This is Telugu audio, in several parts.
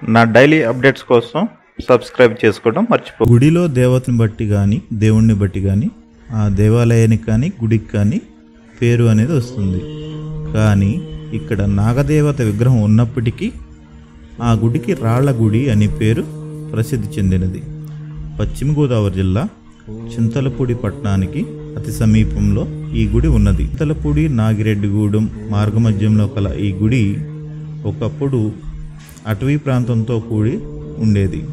నా డైలీ అప్డేట్స్ కోసం సబ్స్క్రైబ్ చేసుకోవడం మర్చిపో. గుడిలో దేవతని బట్టి కానీ దేవుణ్ణి బట్టి కానీ ఆ దేవాలయానికి కానీ గుడికి కానీ పేరు అనేది వస్తుంది. కానీ ఇక్కడ నాగదేవత విగ్రహం ఉన్నప్పటికీ ఆ గుడికి రాళ్ల గుడి అనే పేరు ప్రసిద్ధి చెందినది. పశ్చిమ గోదావరి జిల్లా చింతలపూడి పట్టణానికి అతి సమీపంలో ఈ గుడి ఉన్నది. చింతలపూడి నాగిరెడ్డిగూడెం మార్గమధ్యంలో కల ఈ గుడి ఒకప్పుడు అటవీ ప్రాంతంతో కూడి ఉండేది.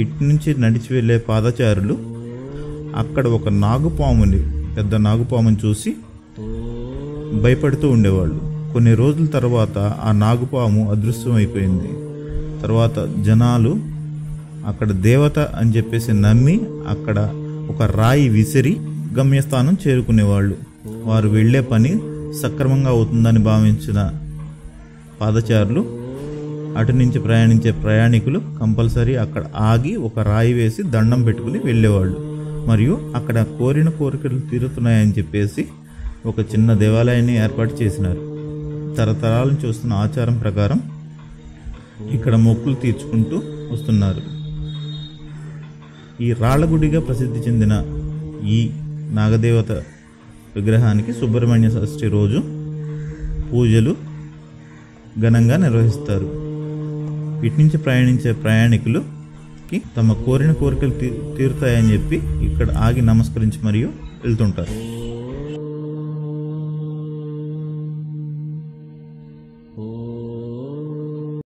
ఇటు నుంచి నడిచి వెళ్ళే పాదచారులు అక్కడ ఒక నాగుపాముని, పెద్ద నాగుపాముని చూసి భయపడుతూ ఉండేవాళ్ళు. కొన్ని రోజుల తర్వాత ఆ నాగుపాము అదృశ్యమైపోయింది. తర్వాత జనాలు అక్కడ దేవత అని చెప్పేసి నమ్మి అక్కడ ఒక రాయి విసిరి గమ్యస్థానం చేరుకునేవాళ్ళు. వారు వెళ్ళే పని సక్రమంగా అవుతుందని భావించిన పాదచారులు, అటు నుంచి ప్రయాణించే ప్రయాణికులు కంపల్సరీ అక్కడ ఆగి ఒక రాయి వేసి దండం పెట్టుకుని వెళ్ళేవాళ్ళు. మరియు అక్కడ కోరిన కోరికలు తీరుతున్నాయని చెప్పేసి ఒక చిన్న దేవాలయాన్ని ఏర్పాటు చేసినారు. తరతరాలను చూస్తున్న ఆచారం ప్రకారం ఇక్కడ మొక్కులు తీర్చుకుంటూ వస్తున్నారు. ఈ రాళ్లగుడిగా ప్రసిద్ధి చెందిన ఈ నాగదేవత విగ్రహానికి సుబ్రహ్మణ్య షష్ఠి రోజు పూజలు ఘనంగా నిర్వహిస్తారు. ఇటు నుంచి ప్రయాణించే ప్రయాణికులకి తమ కోరిన కోరికలు తీరుతాయని చెప్పి ఇక్కడ ఆగి నమస్కరించి మరియు వెళ్తుంటారు.